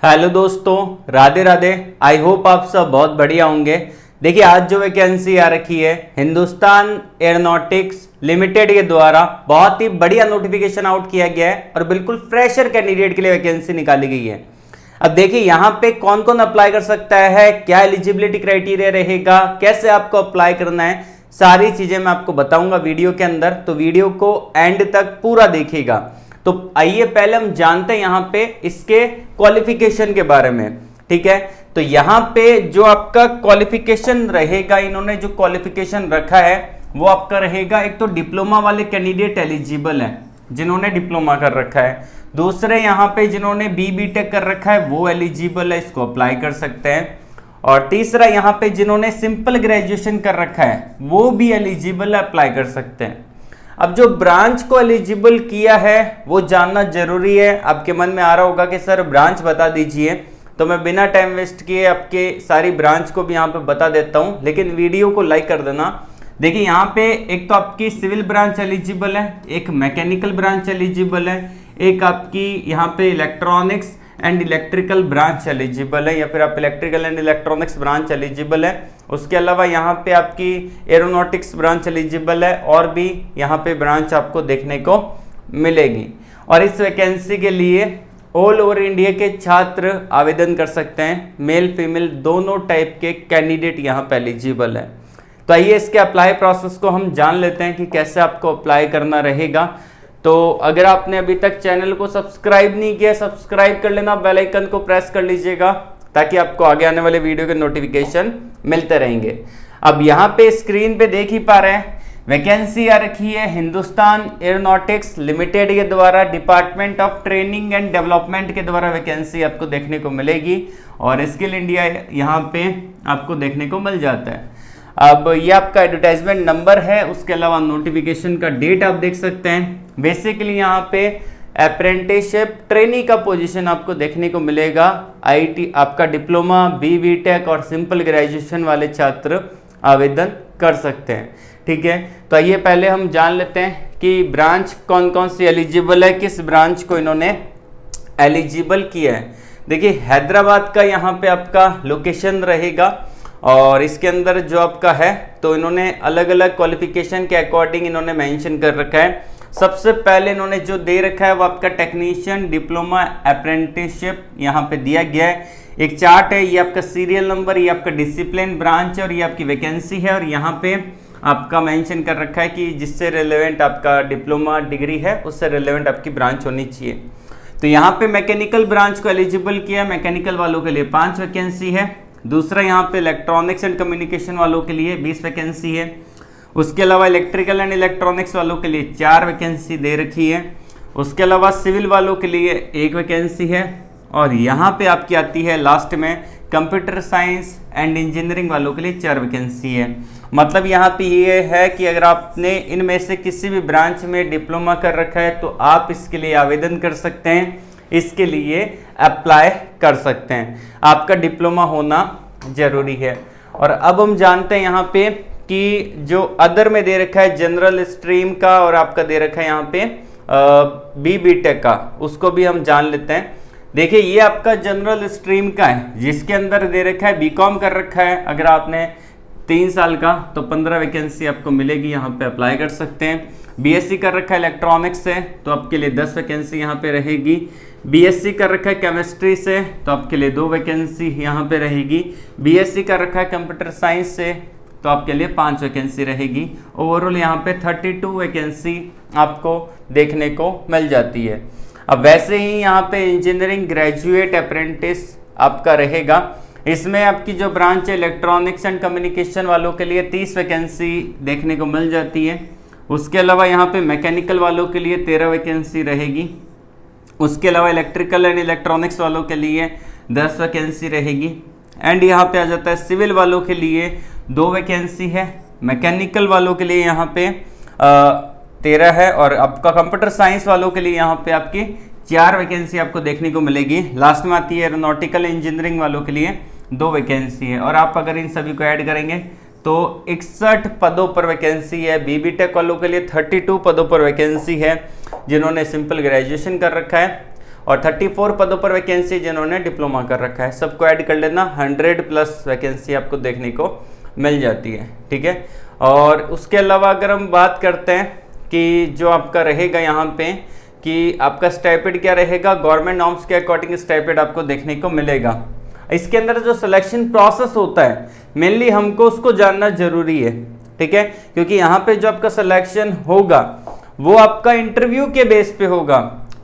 Hello दोस्तों, Radhe Radhe. I hope आप सब बहुत बढ़िया होंगे। देखिए, आज जो वैकेंसी आ रखी है हिंदुस्तान एरोनॉटिक्स लिमिटेड के द्वारा बहुत ही बढ़िया नोटिफिकेशन आउट किया गया है और बिल्कुल फ्रेशर कैंडिडेट के लिए वैकेंसी निकाली गई है। अब देखिए यहाँ पे कौन कौन अप्लाई कर सकता है, क्या एलिजिबिलिटी क्राइटेरिया रहेगा, कैसे आपको अप्लाई करना है, सारी चीजें मैं आपको बताऊंगा वीडियो के अंदर। तो वीडियो को एंड तक पूरा देखिएगा। तो आइए पहले हम जानते हैं यहाँ पे इसके क्वालिफिकेशन के बारे में। ठीक है, तो यहाँ पे जो आपका क्वालिफिकेशन रहेगा, इन्होंने जो क्वालिफिकेशन रखा है वो आपका रहेगा, एक तो डिप्लोमा वाले कैंडिडेट एलिजिबल हैं जिन्होंने डिप्लोमा कर रखा है। दूसरे यहाँ पे जिन्होंने बी.टेक कर रखा है वो एलिजिबल है, इसको अप्लाई कर सकते हैं। और तीसरा यहाँ पे जिन्होंने सिंपल ग्रेजुएशन कर रखा है वो भी एलिजिबल है, अप्लाई कर सकते हैं। अब जो ब्रांच को एलिजिबल किया है वो जानना जरूरी है। आपके मन में आ रहा होगा कि सर ब्रांच बता दीजिए, तो मैं बिना टाइम वेस्ट किए आपके सारी ब्रांच को भी यहाँ पे बता देता हूँ, लेकिन वीडियो को लाइक कर देना। देखिए यहाँ पे एक तो आपकी सिविल ब्रांच एलिजिबल है, एक मैकेनिकल ब्रांच एलिजिबल है, एक आपकी यहाँ पे electronics and electrical branch eligible है, या फिर आप electrical and electronics branch eligible है। उसके अलावा यहाँ पे आपकी एरोनॉटिक्स ब्रांच एलिजिबल है, और भी यहाँ पे ब्रांच आपको देखने को मिलेगी। और इस वैकेंसी के लिए ऑल ओवर इंडिया के छात्र आवेदन कर सकते हैं, मेल फीमेल दोनों टाइप के कैंडिडेट यहाँ पे एलिजिबल है। तो आइए इसके अप्लाई प्रोसेस को हम जान लेते हैं कि कैसे आपको अप्लाई करना रहेगा। तो अगर आपने अभी तक चैनल को सब्सक्राइब नहीं किया, सब्सक्राइब कर लेना, बेल आइकन को प्रेस कर लीजिएगा ताकि आपको आगे आने वाले वीडियो के नोटिफिकेशन मिलते रहेंगे। अब यहाँ पे स्क्रीन पे देख ही पा रहे हैं, वैकेंसी आ रखी है हिंदुस्तान एरोनॉटिक्स लिमिटेड के द्वारा, department of training and development के द्वारा वैकेंसी आपको देखने को मिलेगी, और स्किल इंडिया यहाँ पे आपको देखने को मिल जाता है। अब ये आपका एडवर्टाइजमेंट नंबर है, उसके अलावा नोटिफिकेशन का डेट आप देख सकते हैं। बेसिकली यहाँ पे अप्रेंटिसशिप ट्रेनी का पोजीशन आपको देखने को मिलेगा। आईटी आपका डिप्लोमा, बी.टेक और सिंपल ग्रेजुएशन वाले छात्र आवेदन कर सकते हैं। ठीक है, तो आइए पहले हम जान लेते हैं कि ब्रांच कौन कौन सी एलिजिबल है, किस ब्रांच को इन्होंने एलिजिबल किया है। देखिए हैदराबाद का यहाँ पे आपका लोकेशन रहेगा, और इसके अंदर जो आपका है तो इन्होंने अलग अलग क्वालिफिकेशन के अकॉर्डिंग इन्होंने मेंशन कर रखा है। सबसे पहले इन्होंने जो दे रखा है वो आपका टेक्नीशियन डिप्लोमा अप्रेंटिसशिप यहाँ पे दिया गया है। एक चार्ट है, ये आपका सीरियल नंबर, ये आपका डिसिप्लिन ब्रांच है, और ये आपकी वैकेंसी है। और यहाँ पे आपका मेंशन कर रखा है कि जिससे रिलेवेंट आपका डिप्लोमा डिग्री है उससे रिलेवेंट आपकी ब्रांच होनी चाहिए। तो यहाँ पे मैकेनिकल ब्रांच को एलिजिबल किया, मैकेनिकल वालों के लिए 5 वैकेंसी है। दूसरा यहाँ पे इलेक्ट्रॉनिक्स एंड कम्युनिकेशन वालों के लिए 20 वैकेंसी है। उसके अलावा इलेक्ट्रिकल एंड इलेक्ट्रॉनिक्स वालों के लिए 4 वैकेंसी दे रखी है। उसके अलावा सिविल वालों के लिए 1 वैकेंसी है। और यहाँ पे आपकी आती है लास्ट में कंप्यूटर साइंस एंड इंजीनियरिंग वालों के लिए 4 वैकेंसी है। मतलब यहाँ पे ये है कि अगर आपने इनमें से किसी भी ब्रांच में डिप्लोमा कर रखा है तो आप इसके लिए आवेदन कर सकते हैं, इसके लिए अप्लाई कर सकते हैं। आपका डिप्लोमा होना जरूरी है। और अब हम जानते हैं यहाँ पे कि जो अदर में दे रखा है जनरल स्ट्रीम का, और आपका दे रखा है यहाँ पे बी.टेक का, उसको भी हम जान लेते हैं। देखिए ये आपका जनरल स्ट्रीम का है, जिसके अंदर दे रखा है बी.कॉम कर रखा है। अगर आपने 3 साल का तो 15 वैकेंसी आपको मिलेगी, यहाँ पे अप्लाई कर सकते हैं। बी.एससी कर रखा है इलेक्ट्रॉनिक्स से तो आपके लिए 10 वैकेंसी यहाँ पे रहेगी। बी.एससी कर रखा है केमिस्ट्री से तो आपके लिए 2 वैकेंसी यहाँ पे रहेगी। बी.एससी कर रखा है कंप्यूटर साइंस से तो आपके लिए 5 वैकेंसी रहेगी। ओवरऑल यहाँ पे 32 वैकेंसी आपको देखने को मिल जाती है। अब वैसे ही यहाँ पे इंजीनियरिंग ग्रेजुएट अप्रेंटिस आपका रहेगा। इसमें आपकी जो ब्रांच है इलेक्ट्रॉनिक्स एंड कम्युनिकेशन वालों के लिए 30 वैकेंसी देखने को मिल जाती है। उसके अलावा यहाँ पे मैकेनिकल वालों के लिए 13 वैकेंसी रहेगी। उसके अलावा इलेक्ट्रिकल एंड इलेक्ट्रॉनिक्स वालों के लिए 10 वैकेंसी रहेगी। एंड यहाँ पे आ जाता है सिविल वालों के लिए 2 वैकेंसी है। मैकेनिकल वालों के लिए यहाँ पे 13 है, और आपका कंप्यूटर साइंस वालों के लिए यहाँ पे आपकी 4 वैकेंसी आपको देखने को मिलेगी। लास्ट में आती है एरोनॉटिकल इंजीनियरिंग वालों के लिए 2 वैकेंसी है। और आप अगर इन सभी को ऐड करेंगे तो 61 पदों पर वैकेंसी है। बी.टेक वालों के लिए 32 पदों पर वैकेंसी है जिन्होंने सिंपल ग्रेजुएशन कर रखा है। और 34 पदों पर वैकेंसी जिन्होंने डिप्लोमा कर रखा है सबको ऐड कर लेना, 100+ वैकेंसी आपको देखने को मिल जाती है। ठीक है, और उसके अलावा अगर हम बात करते हैं कि जो आपका रहेगा यहाँ पे कि आपका स्टाइपेंड क्या रहेगा, गवर्नमेंट नॉर्म्स के अकॉर्डिंग स्टाइपेंड आपको देखने को मिलेगा। इसके अंदर जो सिलेक्शन प्रोसेस होता है मेनली हमको उसको जानना जरूरी है। ठीक है, क्योंकि यहाँ पे जो आपका सिलेक्शन होगा वो आपका इंटरव्यू के बेस पे होगा,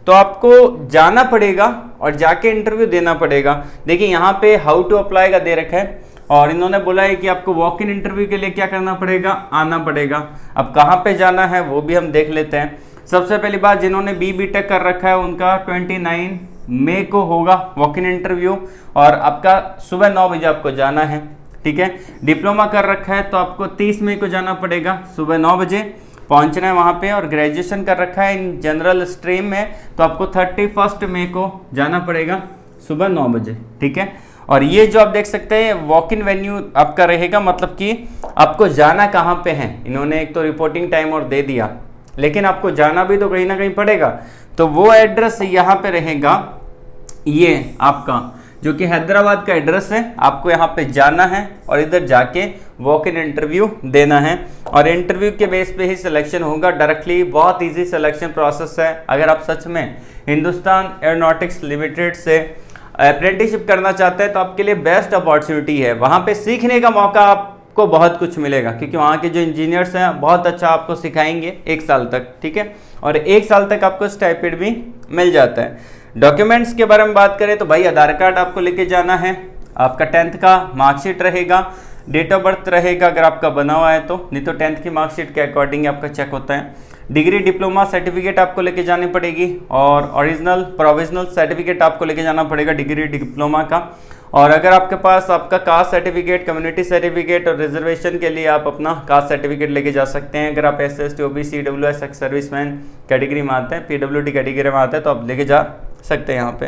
तो आपको जाना पड़ेगा और जाके इंटरव्यू देना पड़ेगा। देखिए यहाँ पे हाउ टू अप्लाई का दे रखा है और इन्होंने बोला है कि आपको वॉक इन इंटरव्यू के लिए क्या करना पड़ेगा, आना पड़ेगा। अब कहाँ पे जाना है वो भी हम देख लेते हैं। सबसे पहली बात, जिन्होंने BTech कर रखा है उनका 29 मई को होगा वॉक इन इंटरव्यू और आपका सुबह 9 बजे आपको जाना है। ठीक है, डिप्लोमा कर रखा है तो आपको 30 मई को जाना पड़ेगा, सुबह 9 बजे पहुंचना है वहाँ पे। और ग्रेजुएशन कर रखा है इन जनरल स्ट्रीम में तो आपको 31 मई को जाना पड़ेगा, सुबह 9 बजे। ठीक है, और ये जो आप देख सकते हैं वॉक इन वेन्यू आपका रहेगा, मतलब कि आपको जाना कहाँ पे है। इन्होंने एक तो रिपोर्टिंग टाइम और दे दिया, लेकिन आपको जाना भी तो कहीं ना कहीं पड़ेगा, तो वो एड्रेस यहाँ पे रहेगा, ये आपका जो कि हैदराबाद का एड्रेस है। आपको यहाँ पे जाना है और इधर जाके वॉक इन इंटरव्यू देना है और इंटरव्यू के बेस पे ही सिलेक्शन होगा डायरेक्टली। बहुत इजी सिलेक्शन प्रोसेस है। अगर आप सच में हिंदुस्तान एरोनॉटिक्स लिमिटेड से अप्रेंटिसशिप करना चाहते हैं तो आपके लिए बेस्ट अपॉर्चुनिटी है। वहाँ पे सीखने का मौका आपको बहुत कुछ मिलेगा, क्योंकि वहाँ के जो इंजीनियर्स हैं बहुत अच्छा आपको सिखाएंगे 1 साल तक। ठीक है, और 1 साल तक आपको स्टाइपेंड भी मिल जाता है। डॉक्यूमेंट्स के बारे में बात करें तो भाई आधार कार्ड आपको लेके जाना है, आपका 10th का मार्कशीट रहेगा, डेट ऑफ बर्थ रहेगा अगर आपका बना हुआ है तो, नहीं तो 10th की मार्कशीट के अकॉर्डिंग आपका चेक होता है। डिग्री डिप्लोमा सर्टिफिकेट आपको लेके जानी पड़ेगी और ओरिजिनल प्रोविजनल सर्टिफिकेट आपको लेके जाना पड़ेगा डिग्री डिप्लोमा का। और अगर आपके पास आपका कास्ट सर्टिफिकेट, कम्युनिटी सर्टिफिकेट और रिजर्वेशन के लिए आप अपना कास्ट सर्टिफिकेट लेके जा सकते हैं। अगर आप SC OBC EWS ex serviceman category में आते हैं, PWD कैटेगरी में आते हैं तो आप लेके जा सकते हैं यहाँ पे।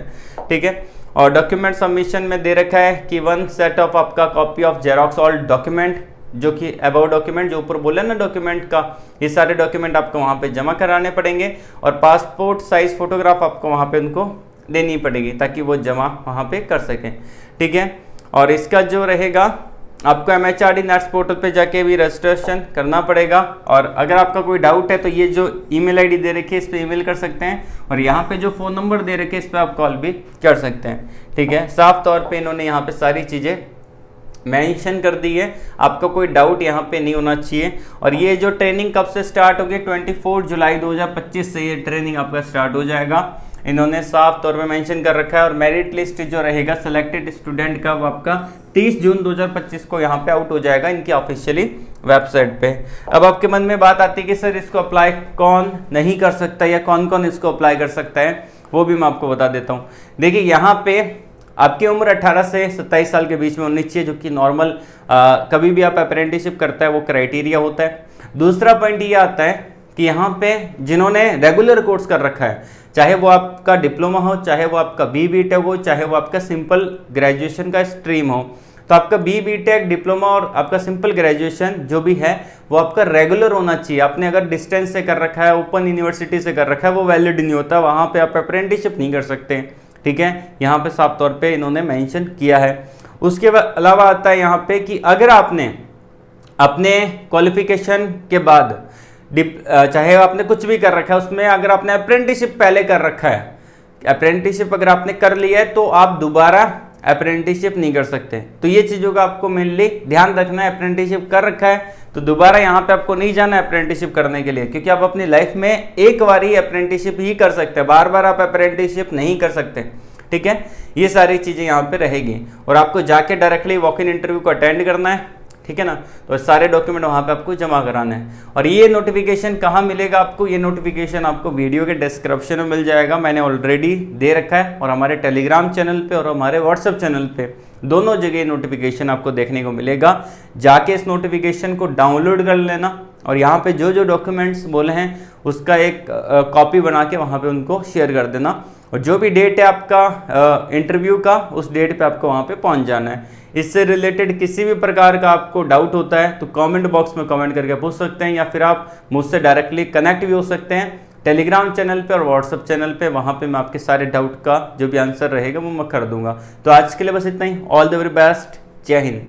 ठीक है, और डॉक्यूमेंट सबमिशन में दे रखा है कि 1 सेट ऑफ आपका copy of xerox all document, जो कि अबाउ डॉक्यूमेंट जो ऊपर बोले ना डॉक्यूमेंट का, ये सारे डॉक्यूमेंट आपको वहाँ पे जमा कराने पड़ेंगे और पासपोर्ट साइज फोटोग्राफ आपको वहाँ पे उनको देनी पड़ेगी ताकि वो जमा वहाँ पे कर सकें। ठीक है, और इसका जो रहेगा आपको MHRD नेट्स पोर्टल पे जाके भी रजिस्ट्रेशन करना पड़ेगा। और अगर आपका कोई डाउट है तो ये जो ईमेल आईडी दे रखी है इस पर ईमेल कर सकते हैं और यहाँ पे जो फ़ोन नंबर दे रखे हैं इस पर आप कॉल भी कर सकते हैं। ठीक है, साफ तौर पे इन्होंने यहाँ पे सारी चीज़ें मेंशन कर दी है, आपको कोई डाउट यहाँ पे नहीं होना चाहिए। और ये जो ट्रेनिंग कब से स्टार्ट होगी, 24 जुलाई 2025 से ये ट्रेनिंग आपका स्टार्ट हो जाएगा। इन्होंने साफ तौर पे मेंशन कर रखा है। और मेरिट लिस्ट जो रहेगा सिलेक्टेड स्टूडेंट का वो आपका 30 जून 2025 को यहाँ पे आउट हो जाएगा इनकी ऑफिशियली वेबसाइट पे। अब आपके मन में बात आती है कि सर इसको अप्लाई कौन नहीं कर सकता या कौन कौन इसको अप्लाई कर सकता है, वो भी मैं आपको बता देता हूँ। देखिए यहाँ पे आपकी उम्र 18 से 27 साल के बीच में होनी चाहिए, जो कि नॉर्मल कभी भी आप अप्रेंटिसशिप करता है वो क्राइटेरिया होता है। दूसरा पॉइंट ये आता है कि यहाँ पे जिन्होंने रेगुलर कोर्स कर रखा है, चाहे वो आपका डिप्लोमा हो, चाहे वो आपका BTech हो, चाहे वो आपका सिंपल ग्रेजुएशन का स्ट्रीम हो, तो आपका BTech डिप्लोमा और आपका सिंपल ग्रेजुएशन जो भी है वो आपका रेगुलर होना चाहिए। आपने अगर डिस्टेंस से कर रखा है, ओपन यूनिवर्सिटी से कर रखा है, वो वैलिड नहीं होता, वहाँ पे आप अप्रेंटिसशिप नहीं कर सकते। ठीक है, यहाँ पे साफ तौर पे इन्होंने मेंशन किया है। उसके अलावा आता है यहाँ पे कि अगर आपने अपने क्वालिफिकेशन के बाद चाहे आपने कुछ भी कर रखा है उसमें अगर आपने अप्रेंटिसशिप पहले कर रखा है, अप्रेंटिसशिप अगर आपने कर लिया है तो आप दोबारा अप्रेंटिसशिप नहीं कर सकते। तो ये चीज़ों का आपको मेनली ध्यान रखना है। अप्रेंटिसशिप कर रखा है तो दोबारा यहाँ पे आपको नहीं जाना है अप्रेंटिसशिप करने के लिए, क्योंकि आप अपनी लाइफ में एक बार ही अप्रेंटिसशिप ही कर सकते हैं, बार बार आप अप्रेंटिसशिप नहीं कर सकते। ठीक है, ये सारी चीज़ें यहाँ पे रहेगी और आपको जाके डायरेक्टली वॉक इन इंटरव्यू को अटेंड करना है। ठीक है ना, तो सारे डॉक्यूमेंट वहाँ पे आपको जमा कराना है। और ये नोटिफिकेशन कहाँ मिलेगा आपको, ये नोटिफिकेशन आपको वीडियो के डिस्क्रिप्शन में मिल जाएगा, मैंने ऑलरेडी दे रखा है। और हमारे टेलीग्राम चैनल पे और हमारे व्हाट्सएप चैनल पे दोनों जगह नोटिफिकेशन आपको देखने को मिलेगा। जाके इस नोटिफिकेशन को डाउनलोड कर लेना और यहाँ पे जो जो डॉक्यूमेंट्स बोले हैं उसका एक कॉपी बना के वहाँ पे उनको शेयर कर देना। और जो भी डेट है आपका इंटरव्यू का, उस डेट पे आपको वहाँ पे पहुँच जाना है। इससे रिलेटेड किसी भी प्रकार का आपको डाउट होता है तो कमेंट बॉक्स में कमेंट करके पूछ सकते हैं, या फिर आप मुझसे डायरेक्टली कनेक्ट भी हो सकते हैं। टेलीग्राम चैनल पे और व्हाट्सअप चैनल पे, वहाँ पे मैं आपके सारे डाउट का जो भी आंसर रहेगा वो मैं कर दूंगा। तो आज के लिए बस इतना ही। All the very best. जय हिंद।